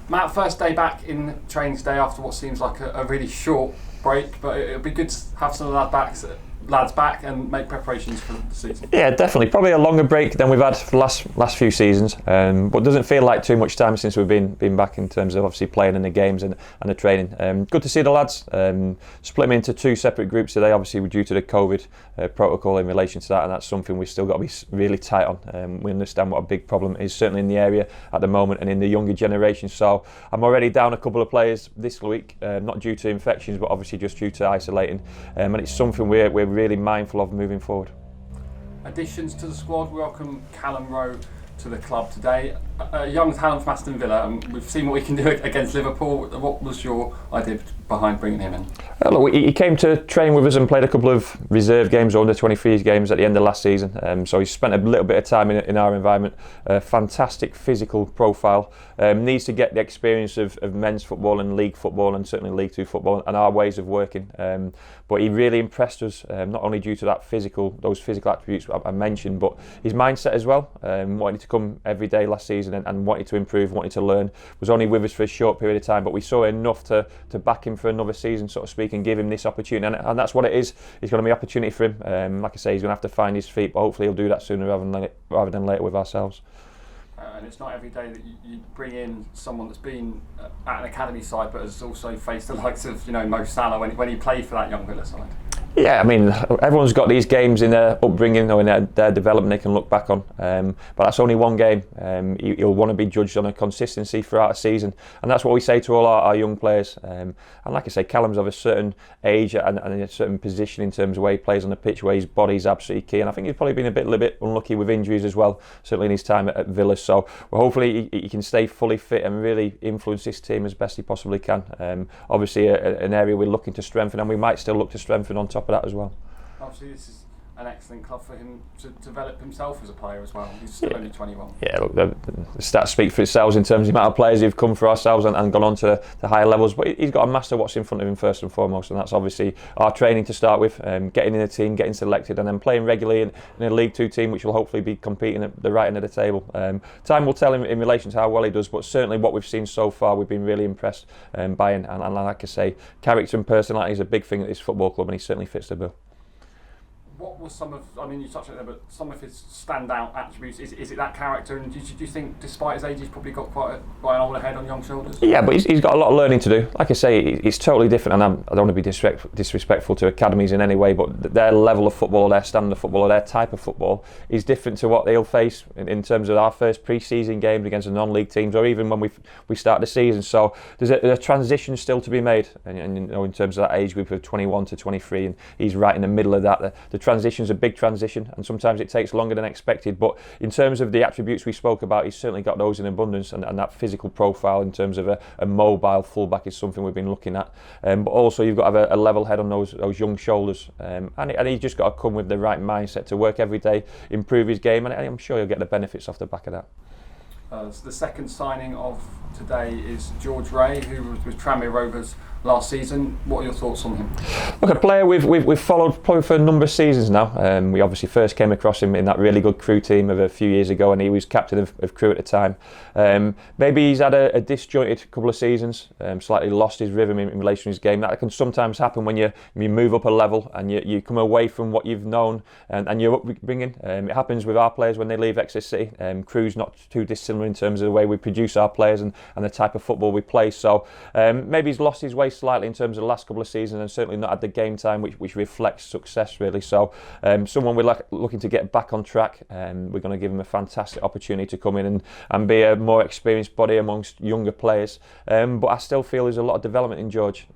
Matt, first day back in training today after what seems like a really short break, but it'll be good to have some of the lads back and make preparations for the season. Yeah, definitely. Probably a longer break than we've had for the last few seasons, but doesn't feel like too much time since we've been back in terms of obviously playing in the games and the training. Good to see the lads. Split them into two separate groups today. Obviously, we're due to the COVID protocol in relation to that, and that's something we've still got to be really tight on. We understand what a big problem is certainly in the area at the moment and in the younger generation. So I'm already down a couple of players this week, not due to infections, but obviously just due to isolating, and it's something we're really mindful of moving forward. Additions to the squad: we welcome Callum Rowe to the club today. A young talent from Aston Villa, and we've seen what we can do against Liverpool. What was your idea behind bringing him in? Look, he came to train with us and played a couple of reserve games or under 23s games at the end of last season. So he spent a little bit of time in our environment. Fantastic physical profile. Needs to get the experience of men's football and league football and certainly League Two football and our ways of working. But he really impressed us, not only due to those physical attributes I mentioned, but his mindset as well. Wanted to come every day last season and wanted to improve, wanted to learn. Was only with us for a short period of time, but we saw enough to back him for another season, so to speak, and give him this opportunity. And that's what it is. It's going to be an opportunity for him. Like I say, he's going to have to find his feet, but hopefully he'll do that sooner rather than later with ourselves. And it's not every day that you bring in someone that's been at an academy side but has also faced the likes of Mo Salah when he played for that young Villa side. Yeah, I mean, everyone's got these games in their upbringing or in their development they can look back on, but that's only one game. You'll want to be judged on a consistency throughout a season, and that's what we say to all our young players. And like I say, Callum's of a certain age and a certain position in terms of where he plays on the pitch, where his body's absolutely key, and I think he's probably been a little bit unlucky with injuries as well, certainly in his time at Villa. So hopefully he can stay fully fit and really influence this team as best he possibly can. Obviously an area we're looking to strengthen, and we might still look to strengthen on top of that as well. Obviously this is an excellent club for him to develop himself as a player as well. He's still only 21. Yeah, look, the stats speak for itself in terms of the amount of players who've come for ourselves and gone on to higher levels, but he's got to master what's in front of him first and foremost, and that's obviously our training to start with, getting in the team, getting selected, and then playing regularly in a League Two team which will hopefully be competing at the right end of the table. Time will tell in relation to how well he does, but certainly what we've seen so far we've been really impressed by him, and like I say, character and personality is a big thing at this football club, and he certainly fits the bill. What was you touched on it there, but some of his standout attributes, is it that character, and do you think despite his age he's probably got quite an older head on young shoulders? Yeah, but he's got a lot of learning to do. Like I say, it's totally different, and I don't want to be disrespectful to academies in any way, but their level of football, their standard of football, or their type of football is different to what they'll face in terms of our first pre-season games against the non-league teams, or even when we start the season. So there's a transition still to be made, and in terms of that age group of 21 to 23, and he's right in the middle of that. The transition's a big transition, and sometimes it takes longer than expected, but in terms of the attributes we spoke about, he's certainly got those in abundance, and that physical profile in terms of a mobile fullback is something we've been looking at, but also you've got to have a level head on those young shoulders, and he's just got to come with the right mindset to work every day, improve his game, and I'm sure he'll get the benefits off the back of that. The second signing of today is George Ray, who was with Tranmere Rovers last season. What are your thoughts on him? Look, a player we've followed probably for a number of seasons now. We obviously first came across him in that really good Crewe team of a few years ago, and he was captain of Crewe at the time. Maybe he's had a disjointed couple of seasons, slightly lost his rhythm in relation to his game. That can sometimes happen when you move up a level and you come away from what you've known and your upbringing. It happens with our players when they leave Exeter City. Crewe's not too dissimilar in terms of the way we produce our players and the type of football we play. So maybe he's lost his way slightly in terms of the last couple of seasons, and certainly not had the game time which reflects success really. So someone we're looking to get back on track. We're going to give him a fantastic opportunity to come in and be a more experienced body amongst younger players. But I still feel there's a lot of development in George.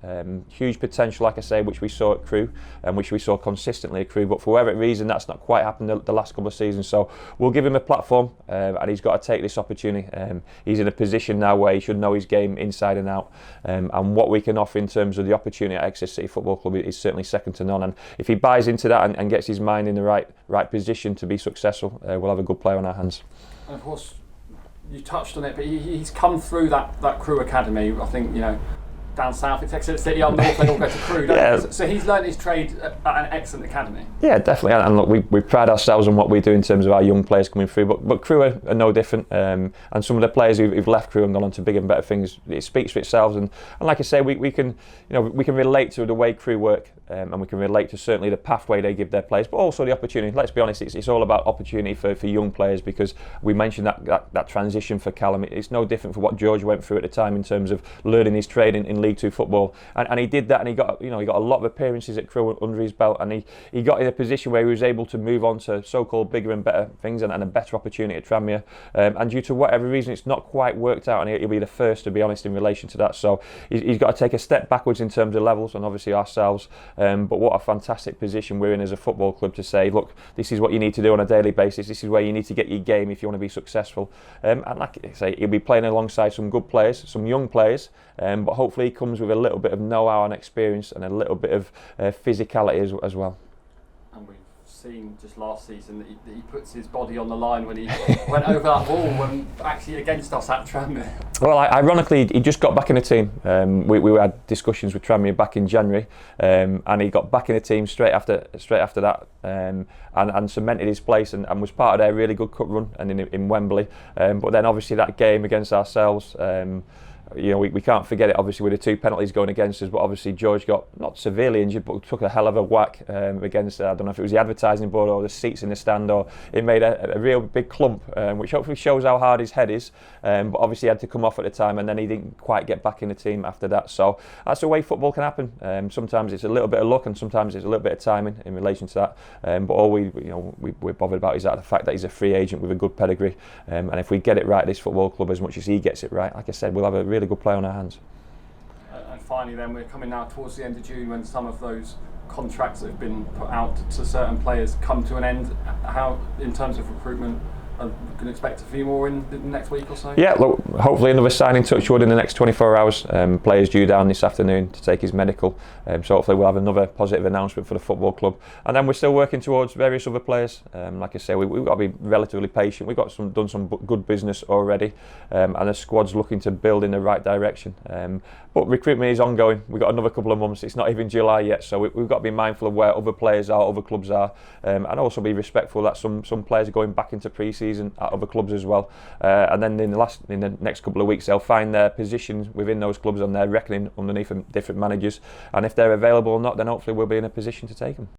Huge potential, like I say, which we saw at Crewe and which we saw consistently at Crewe. But for whatever reason, that's not quite happened the last couple of seasons. So we'll give him a platform, and he's got to take this opportunity. He's in a position now where he should know his game inside and out, and what we can offer in terms of the opportunity at Exeter City Football Club is certainly second to none. And if he buys into that and gets his mind in the right position to be successful, we'll have a good player on our hands. And of course, you touched on it, but he's come through that Crewe academy. I think down south, it's Exeter City, up north, they all go to Crewe, don't they? So he's learned his trade at an excellent academy. Yeah, definitely. And look, we pride ourselves on what we do in terms of our young players coming through. But Crewe are no different. And some of the players who've left Crewe and gone on to bigger and better things, it speaks for itself. And like I say, we can relate to the way Crewe work, and we can relate to certainly the pathway they give their players, but also the opportunity. Let's be honest, it's all about opportunity for young players, because we mentioned that transition for Callum. It's no different for what George went through at the time in terms of learning his trade in League Two football, and he did that, and he got a lot of appearances at Crewe under his belt, and he got in a position where he was able to move on to so-called bigger and better things and a better opportunity at Tranmere, and due to whatever reason it's not quite worked out, and he'll be the first to be honest in relation to that. So he's got to take a step backwards in terms of levels and obviously ourselves, but what a fantastic position we're in as a football club to say, look, this is what you need to do on a daily basis, this is where you need to get your game if you want to be successful, and like I say, he'll be playing alongside some good players, some young players, but hopefully he comes with a little bit of know-how and experience and a little bit of physicality as well. And we've seen just last season that he puts his body on the line when he went over that wall when actually against us at Tranmere. Well, ironically, he just got back in the team. We had discussions with Tranmere back in January, and he got back in the team straight after that, and cemented his place and was part of their really good cup run and in Wembley. But then obviously that game against ourselves. We can't forget it, obviously, with the 2 penalties going against us, but obviously George got not severely injured, but took a hell of a whack against, I don't know if it was the advertising board or the seats in the stand, or it made a real big clump, which hopefully shows how hard his head is, but obviously he had to come off at the time, and then he didn't quite get back in the team after that. So that's the way football can happen. Sometimes it's a little bit of luck and sometimes it's a little bit of timing in relation to that, but all we're bothered about is that the fact that he's a free agent with a good pedigree, and if we get it right, this football club, as much as he gets it right, like I said, we'll have a really good play on our hands. And finally then, we're coming now towards the end of June when some of those contracts that have been put out to certain players come to an end. How, in terms of recruitment, we can expect a few more in the next week or so? Yeah, look, hopefully another signing, touch wood, in the next 24 hours. Players due down this afternoon to take his medical, so hopefully we'll have another positive announcement for the football club. And then we're still working towards various other players. Like I say, we've got to be relatively patient. We've got done some good business already, and the squad's looking to build in the right direction. But recruitment is ongoing. We've got another couple of months. It's not even July yet, so we've got to be mindful of where other players are, other clubs are, and also be respectful that some players are going back into pre-season at other clubs as well. And then in the next couple of weeks, they'll find their positions within those clubs and their reckoning underneath different managers. And if they're available or not, then hopefully we'll be in a position to take them.